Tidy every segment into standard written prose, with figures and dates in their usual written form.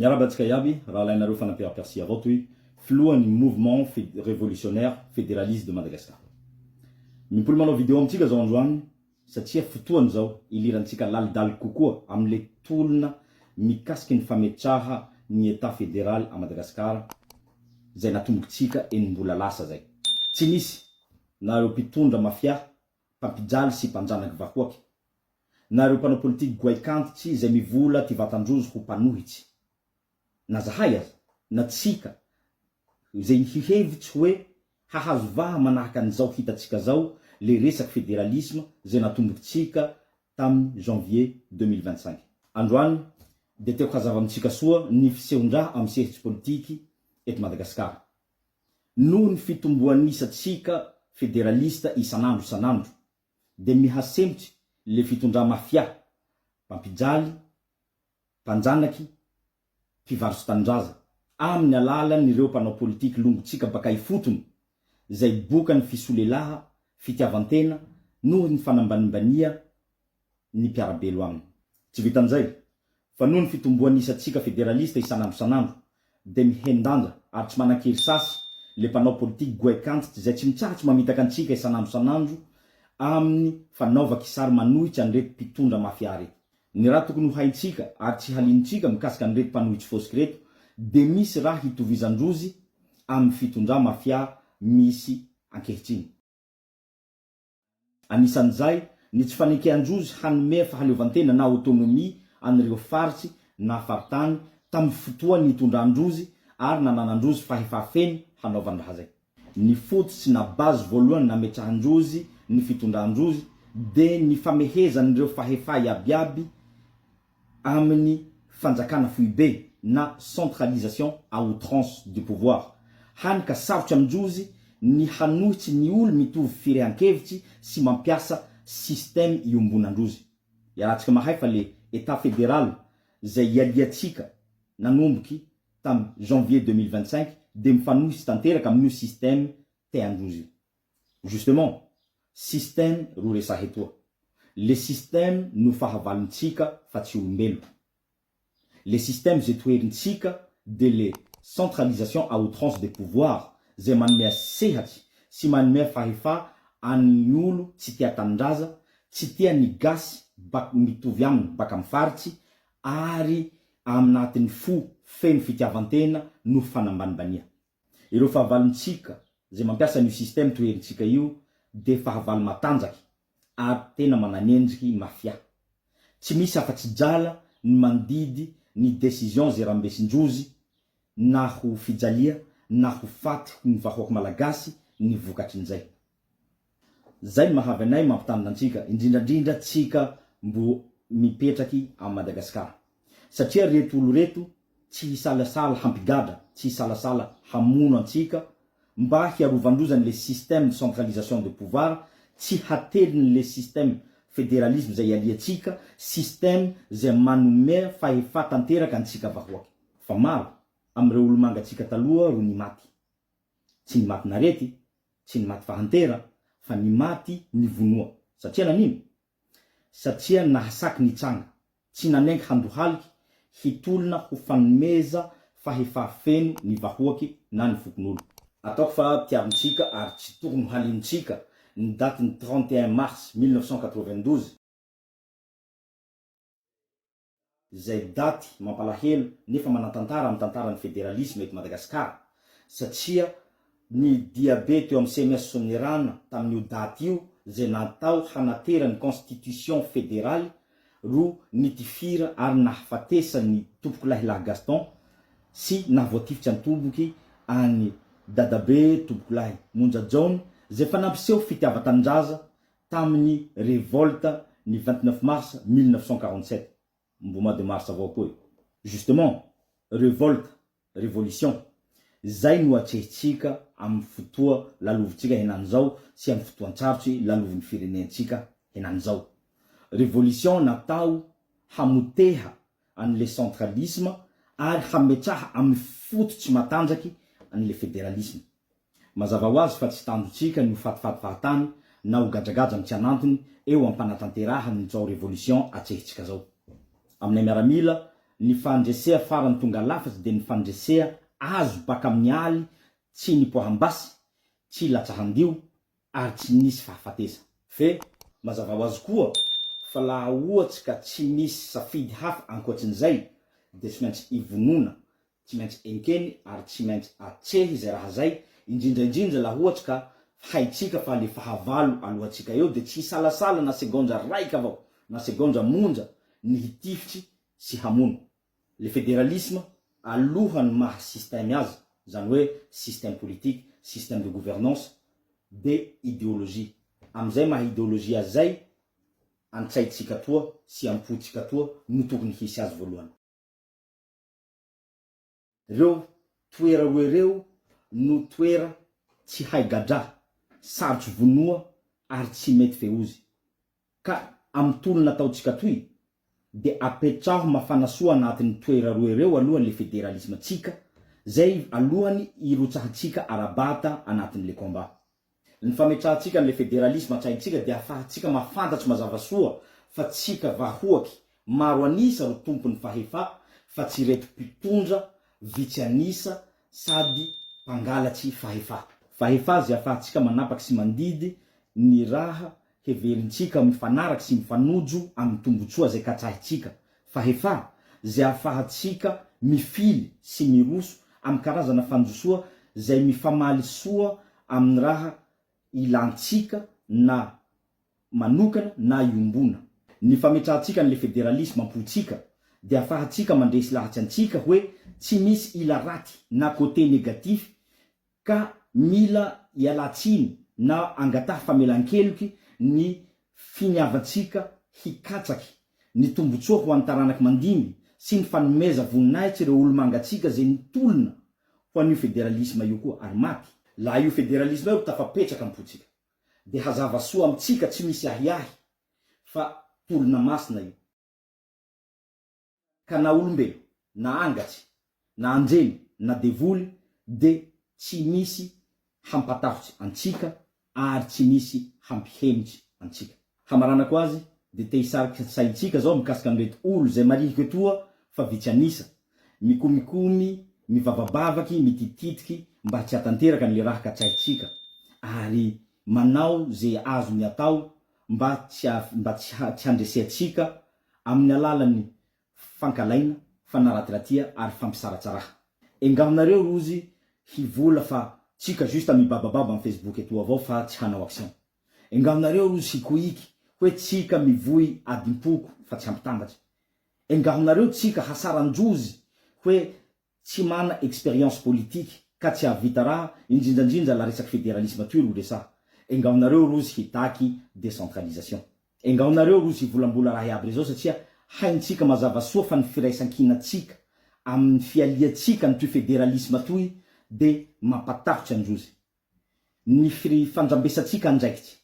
Miarabatsika iaby raha alainareo fanampiarapiasia avao toy filohan'ny mouvement révolutionnaire fédéraliste de Madagascar. Mimpoly manao vidéo amintsika zao androany satria fotoany zao ilirantsika lalidaly kokoa amile tolona mikasiky ny fametraha ny état fédéral à Madagascar zay natombokintsika enim-bola lasa zay. Tsy nisy nareo mpitondra mafia, mpampijaly sy mpanjanaky vahoaky, nareo mpanao politique goaikantitsy zay mivola ty vatandrozy ho mpanohitsy. Nazahay aza na tsika zay hihevitsy hoe hahazo vaha manahaka an'izao hitatsika zao le resaky fédéralisme zay natombokintsika tamin'ny janvier 2025. Androany de teko hazava amintsika soa ny fisehondraha amin'ny sehitsy politiky eto Madagasikara. Noho ny fitomboanisatsika fédéraliste isanandro de mihasembotsy le fitondra mafia, mpampijaly, mpanjanaky, mpivarotsy tanindrazana amin'ny alalan'ireo mpanao politika longotsika baka ifotony zay bokany fisolelaha, fitiavantena noho ny fanambanimbania ny mpiarabelo aminy. Tsy vitan'izay fa noho ny fitomboanisatsika fédéraliste isanandro de mihendanja ary tsy manan-kery sasy le mpanao politique goaikantitsy zay tsy mitsahatsy mamitaka antsika isanandro amin'ny fanaova kisary manohitsy an'irety mpitondra mafia reto. Ny raha tokony ho haintsika ary tsy halinitsika mikasika an'irety mpanohitsy fosy reto de misy raha hitovizandrozy amin'ny fitondra mafia misy ankehitriny. Anisan'izay ny tsy fanekeandrozy hanome fahaleovantena na autonomie an'ireo faritsy na faritany tamin'ny fotoany nitondrandrozy ary nananandrozy fahefafeny hanaovany raha zay. Ny fototsy na base voalohany nametrahandrozy ny fitondrandrozy de ny famehezan'ireo fahefa iabiaby amin'ny fanjakana foibe na centralisation à outrance du pouvoir. Hany ka sarotsy amindrozy ny hanohitsy ny olo mitovy firehankevitsy sy mampiasa système iombonandrozy. Iaratsika mahay fa le état fédéral zay ialiatsika nanomboky tam janvier 2025 de mifanohitsy tanteraka amin'io système teandrozy. Justement, système ro resahy etoa. Le système no fahavalontsika fa tsy olombelo. Le système zay toerintsika de le centralisation à outrance des pouvoirs zay manome sehatsy sy manome fahefa an'ny olo tsy tia tanindrazana, tsy tia ny gasy mitovy aminy baka amin'ny faritsy ary aminatin'ny fo feno fitiavantena no fanambanimbania. Ireo fahavalontsika zay mampiasa ny système toerintsika io de fahavalo matanjaky ary tena mananendriky mafia. Tsy misy afa-tsy jala ny mandidy ny décision zay rambesindrozy na ho fijalia na ho faty ny vahoaky malagasy ny vokatrin'izay. Zay mahavy anay mampitandrantsika indrindrandrindra tsika mbo mipetraky a Madagascar. Satria reto olo reto tsy hisalasala hampigadra, tsy hisalasala hamono antsika mba hiarovandrozany le système de centralisation de pouvoir, tsy hateliny le système fédéralisme zay aliatsika, système zay manome fahefa tanteraka antsika vahoaky. Fa maro am'ireo olo mangatsika taloha ro nimaty. Tsy nimaty narety, tsy nimaty fahantera, fa nimaty nivonoa. Satria nanino? Satria nahasaky nitsanga, tsy nanengy handohaliky hitolona ho fanomeza fahefa feno ny vahoaky na ny fokon'olo. Ataoko fa tiavintsika ary tsy tokony halintsika ny daty ny 31 mars 1992 zay daty mampalahelo nefa manatantara amin'ny tantaran'ny fédéralisme eto Madagasikara, satria ny diabe teo amin'ny CMS Sonerana tamin'io daty io zay natao hanaterany constitution fédérale ro nitifira ary nahafatesa ny tompoko lahilahy Gaston sy nahavoatifitsy antoboky any dadabe tompoko lahy Monja John zay fanampiseho fitiavatanindrazana tamin'ny révolte ny 29 mars 1947 mbo mois de mars avao koa. Justement, révolte, révolution zay no atsehitsika amin'ny fotoa lalovitsika henan'izao sy amin'ny fotoan-tsarotsy lalovin'ny firenentsika henan'izao. Révolution natao hamoteha an'le centralisme ary hametraha amin'ny fototsy matanjaky an'le fédéralisme. Mazava ho azy fa tsy tanjotsika ny fatifaty fahatany na ho gadragadra amin'ny tsy anantony eo ampanatanteraha ny zao révolution atsehitsika zao. Aminay miaramila ny fandresea farany tonga lafatsy de ny fandresea azo baka amin'ny aly tsy nipoahambasy tsy latsahandio ary tsy nisy fahafatesa fe mazava ho azy koa fa laha ohatsy ka tsy misy safidy hafa ankoatsin'izay de tsy maintsy ivonona tsy maintsy enkeny ary tsy maintsy atsehy zay raha zay indrindraindrindra laha ohatsy ka haitsika fa le fahavalo alohatsika eo de tsy salasala na segondra raika avao na segondra monja ny hitifitsy sy hamono le fédéralisme alohany maha système azy zany hoe système politique système de gouvernance de idéologie amizay maha idéologie azy zay antsaitsika toa sy ampotsika toa no tokony hisy azy voalohany reo toera roe reo no toera tsy hay gadra sarotsy vonoa ary tsy mety feozy ka amy tolona ataotsika toy de apetraho mafana soa anatin'ny toera roe reo alohan'ny le fédéralisme tsika zay alohany irotsahatsika arabata anatin'le combat ny fametrahatsika n'le fédéralisme antsaitsika de afahatsika mafantatsy mazava soa fa tsika vahoaky maro anisa ro tompony fahefa fa tsy reto mpitondra vitsy anisa sady mpangalatsy fahefa zay afahatsika manapaky sy mandidy ny raha heverintsika mifanaraky sy mifanojo amin'ny tombotsoa zay katrahitsika fahefa zay afahatsika mifily sy miroso amin'ny karazana fanjosoa zay mifamaly soa amin'ny raha ilantsika na manokana na iombona ny fametrahatsika n'le fédéralisme ampotsika de afahatsika mandresy lahatsy antsika hoe tsy misy ila raty na côté négatif ka mila ialatsiny na angataha famelan-keloky ny finiavatsika hikatsaky ny tombotsoa ho antaranaky mandimy sy ny fanomeza voninahitsy ireo olo mangatsika zay nitolona ho an'io fédéralisme io koa ary maty laha io fédéralisme io tafapetraka ampotsika de hazava soa amitsika tsy misy ahiahy fa tolona masina io ka na olombelo na angatsy na anjeny na devoly de tsy misy hampatahotsy antsika ary tsy misy hampihemitsy antsika hamarana ko azy de te hisariky saitsika zao mikasika amreto olo zay mariky etoa fa vitsy anisa mikomikomy mivavabavaky mitititiky mba tsy hatanteraka n'le raha katrahitsika ary manao zay azo ny atao mba tsy handreseatsika amin'ny alalan'ny fankalaina fanaratiratia ary fampisaratsaraha engahonareo rozy hivola fa tsika juste mibabababa amin'ny Facebook etoa avao fa tsy hanao action engahonareo rozy hikoiky hoe tsika mivoy adimpoko fa tsy hampitambatsy engahonareo tsika hasaran-drozy hoe tsy mana expérience politique ka tsy havita raha indrindrandrindra la resaky fédéralisme toy ro resaha engahonareo rozy hitaky décentralisation engahonareo rozy hivolambola raha iaby zao satria haintsika mazava soa fa ny firaisan-kinatsika amin'ny fialiatsika ny toy fédéralisme toy de mampatahotsy androzy ny fandrambesatsika andraikitsy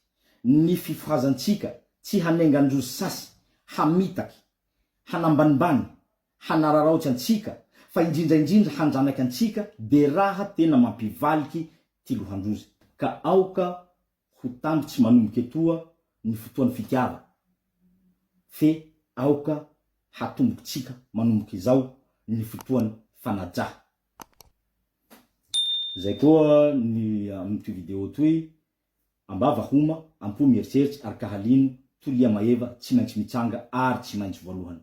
ny fifohazantsika tsy hanengan-drozy sasy hamitaky hanambanimbany hanararaotsy antsika fa indrindraindrindra handranaky antsika de raha tena mampivaliky ty lohandrozy ka aoka ho tambotsy manomboky etoa ny fotoan'ny fitiava fe aoka hatombokytsika manomboky izao ny fotoan'ny fanajaha zay koa ny amty video toy ambava homa ampo mieritseritsy ary kahalino tolia maeva tsy maintsy mitsanga ary tsy maintsy voalohany